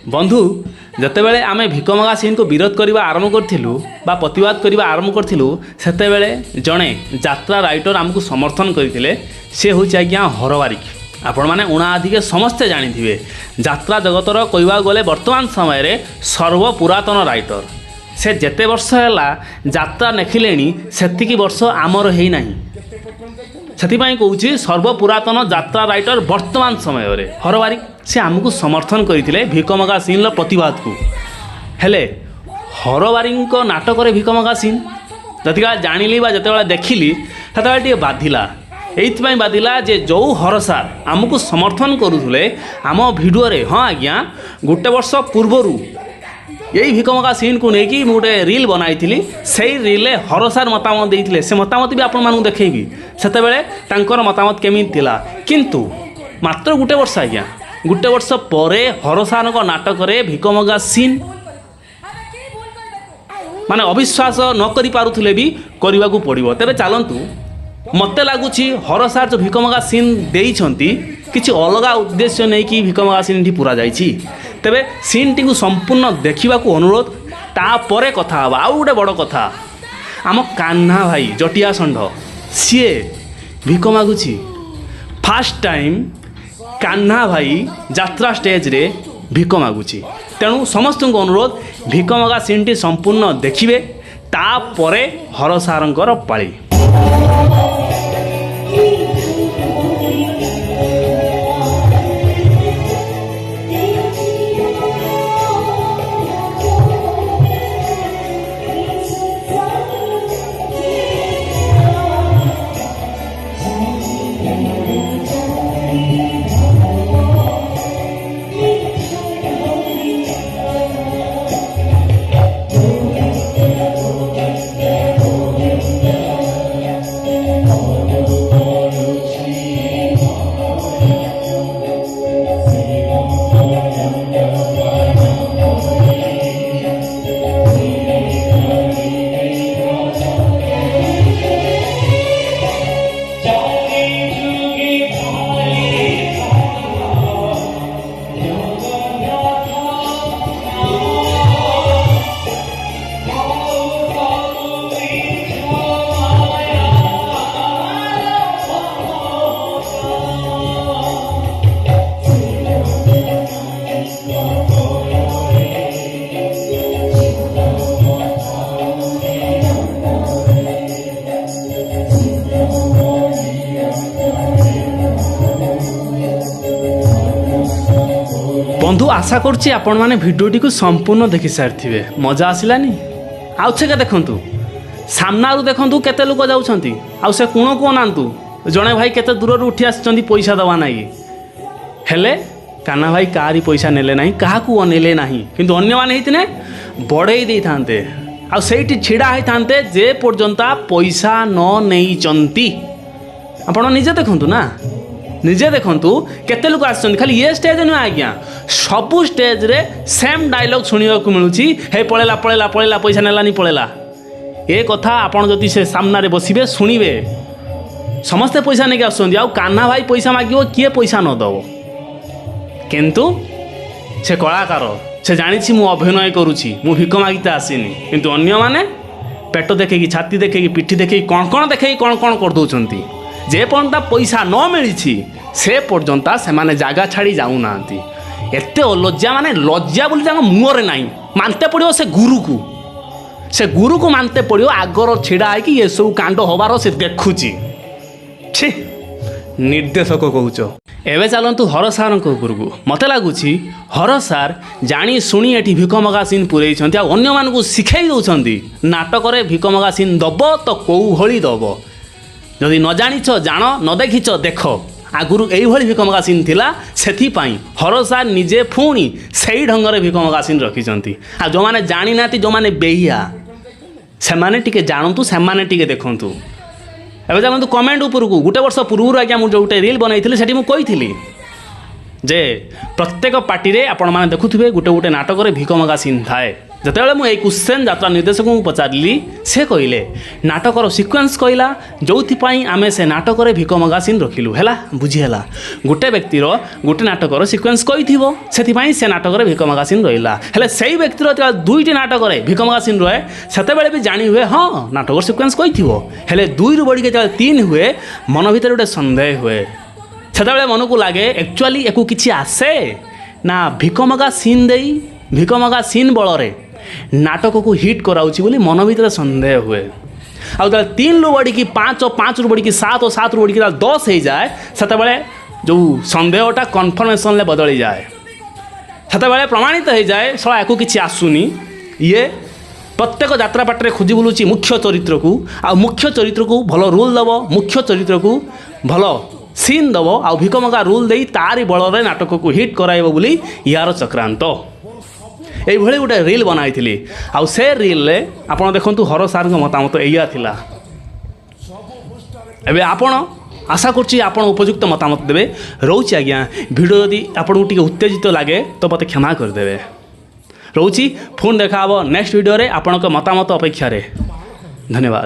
बंधु जितेबाला आम भिकमगा सीन को विरोध करने आरंभ करूँ प्रतिवाद करने आरंभ करूँ सेतेबेले जड़े यात्रा राइटर आमको समर्थन करते सी हूँ आज्ञा हरवारिक। आपण मैंने उणाधिके समस्ते जानी यात्रा जगतर कहवा गले वर्तमान समय सर्वपुरातन राइटर से जेते वर्ष है यात्रा लेखिले सेतिकी वर्ष आमर है ना से कहूँ सर्वपुरातन यात्रा राइटर वर्तमान समय हरवारिक से आमको समर्थन करते भिकमगा सीन प्रतिवाद को हेले हरवारी नाटक भिकमगा सीन जतिका जानिली जिते देखिली से बाधिला ये बाधिला जे जो हरसार आमको समर्थन करुले आम भिडियो हाँ आज्ञा गोटे वर्ष पूर्वर यही भिकमगा सीन को लेकिन गोटे रील बनाई से रील हरसार मतामत देते से मतामत भी आपण देखी से मतामत केमी थिला किंतु मात्र गोटे वर्ष आज्ञा गोटे वर्ष पर हरसार नाटक भिकमगा सीन माने अविश्वास न करि पारुथिले भी करने को पड़ो। तेरे चलतु मत लगुच हरसार जो भिकमगा सीन देइछंती किछि अलग उद्देश्य नहीं कि भिकमगा सीन पूरा जाइछि तेबे सीन टी संपूर्ण देखा अनुरोध तापर कथा हवा। आउ गोटे बड़ कथा आम कान्हा भाई जटिया षंढ सी भिक मागुछि फास्ट टाइम कान्हा भाई यात्रा स्टेज रे भिक मागुछि तेणु समस्त को अनुरोध भिकमगा सीन टी संपूर्ण देखिए तापर हरसारंकर पाଳି। बंधु आशा करुच्ची आपण मैंने भिडियोटी को संपूर्ण देखि सारी मजा आसलानी आउे देखु सामना देखु केते लोक जाऊँच आउ कोण को अनातु जड़े भाई केते दूर उठी आस पैसा दवा ना हेले कान्हा भाई काहारी पैसा नेले ना क्या अनेले ना किंतु अन्य माने होते बढ़ई दे था आईटी छिड़ा होते जे पर्यंता पैसा न नहीं आपण निजे देखु ना निजे देखु केते लोक आसछन्ती खाली ये स्टेज नुह आज्ञा सबू स्टेज रे सेम डायलॉग सुनिया को मिलूची हे पळेला पळेला पळेला पैसा नेलानी पळेला ए कथा आपण जदि से सामना रे बसिबे सुनिबे समस्ते पैसा नहीं आसछन्ती आ कान्हा भाई पैसा मागिबो किए पैसा न दबो किंतु से कलाकार से जानिछि मु अभिनय करूछि मु भिक मागिते आसीनी किंतु अन्य माने पेट देखेकी छाती देखेकी पिठी देखेकी कौन देखेकी कौन कर दउछन्ती जे पर्यंत पैसा न मिली से पर्यंता से माने जागा छाड़ी जाऊना एते लज्जा माने लज्जा बोली मुहर ना मानते पड़ो से गुरु को मानते पड़ो आगर छिड़ा है कि ये सब कांड हबार से देखुची छी निर्देशक कहूच एवं चलतु हरसार उपरकू मत लगुच हरसार जानी शुणी एटी भिकमगा सीन पूरे अन्य मानक शिखई दौरान नाटक भिकमगा सीन दब तो कौ भली दब जदि न जानिछ जान न देखिछ देख आगुरु यही भिकमगा सीन थिला सेथिपाई हरसार निजे पुणी से ढंग भिकमगा सीन रखिंट आ जो मैंने जानी ना जो मैंने बेहिया से माने टिके जानतु से माने टिके देखंतु एवं चलतु कमेंट उपरकू गोटे वर्ष पूर्व आज्ञा मुझे गोटे रील बनई से मुझे जे प्रत्येक पार्टी रे आपण मैंने देखुवे गोटे गोटे नाटक भिकमगा सीन थाए ଯେତେବେଳେ ମୁଁ ଏଇ କ୍ୱେଶ୍ଚନ୍ ଯାତ୍ରା ନିର୍ଦ୍ଦେଶକଙ୍କୁ ପଚାରିଲି ସେ କହିଲେ ନାଟକର ସିକ୍ୱେନ୍ସ କହିଲା ଯେଉଁଥିପାଇଁ ଆମେ ସେ ନାଟକରେ ଭିକ ମଗା ସିନ୍ ରଖିଲୁ ହେଲା ବୁଝିହେଲା ଗୋଟେ ବ୍ୟକ୍ତିର ଗୋଟେ ନାଟକର ସିକ୍ୱେନ୍ସ କହିଥିବ ସେଥିପାଇଁ ସେ ନାଟକରେ ଭିକ ମଗା ସିନ୍ ରହିଲା ହେଲେ ସେଇ ବ୍ୟକ୍ତିର ଯେତେବେଳେ ଦୁଇଟି ନାଟକରେ ଭିକ ମଗା ସିନ୍ ରହେ ସେତେବେଳେ ବି ଜାଣି ହୁଏ ହଁ ନାଟକର ସିକ୍ୱେନ୍ସ କହିଥିବ ହେଲେ ଦୁଇରୁ ବଢ଼ିକି ଯେତେବେଳେ 3 ହୁଏ ମନ ଭିତରେ ଗୋଟେ ସନ୍ଦେହ ହୁଏ ସେତେବେଳେ ମନକୁ ଲାଗେ ଆକ୍ଚୁଆଲି ୟାକୁ କିଛି ଆସେ ନା ଭିକ ମଗା ସିନ୍ ଦେଇ ଭିକ ମଗା ସିନ୍ ବଳରେ ନାଟକକୁ ହିଟ୍ କରାଉଛି ବୋଲି ମନ ଭିତରେ ସନ୍ଦେହ ହୁଏ ଆଉ ଯେତେବେଳେ 3ରୁ ବଢ଼ିକି 5 5ରୁ ବଢ଼ିକି 7 7ରୁ ବଢ଼ିକି 10 ହେଇଯାଏ ସେତେବେଳେ ଯେଉଁ ସନ୍ଦେହଟା କନଫର୍ମେସନ୍ରେ ବଦଳିଯାଏ ସେତେବେଳେ ପ୍ରମାଣିତ ହେଇଯାଏ ଶଳା ୟାକୁ କିଛି ଆସୁନି ଇଏ ପ୍ରତ୍ୟେକ ଯାତ୍ରା ପାଟରେ ଖୋଜି ବୁଲୁଛି ମୁଖ୍ୟ ଚରିତ୍ରକୁ ଆଉ ମୁଖ୍ୟ ଚରିତ୍ରକୁ ଭଲ ରୁଲ୍ ଦେବ ମୁଖ୍ୟ ଚରିତ୍ରକୁ ଭଲ ସିନ୍ ଦେବ ଆଉ ଭିକ ମଗା ରୁଲ୍ ଦେଇ ତାରି ବଳରେ ନାଟକକୁ ହିଟ୍ କରାଇବ ବୋଲି ୟାର ଚକ୍ରାନ୍ତ এইভাবে গোটে রিল বনাইলি আউ সে রিলে আপনার দেখুন হর সার্ক মতামত এইয়া লা এবে আপন আশা করছি আপনার উপযুক্ত মতামত দেবে রয়েছে আজ্ঞা ভিডিও যদি আপনার টিকে উত্তেজিত লাগে তো মতো ক্ষমা করেদেবে রয়েছি পুଣି দেখা হব নেক্সট ভিডিওরে আপনার মতামত অপেক্ষার ধন্যবাদ।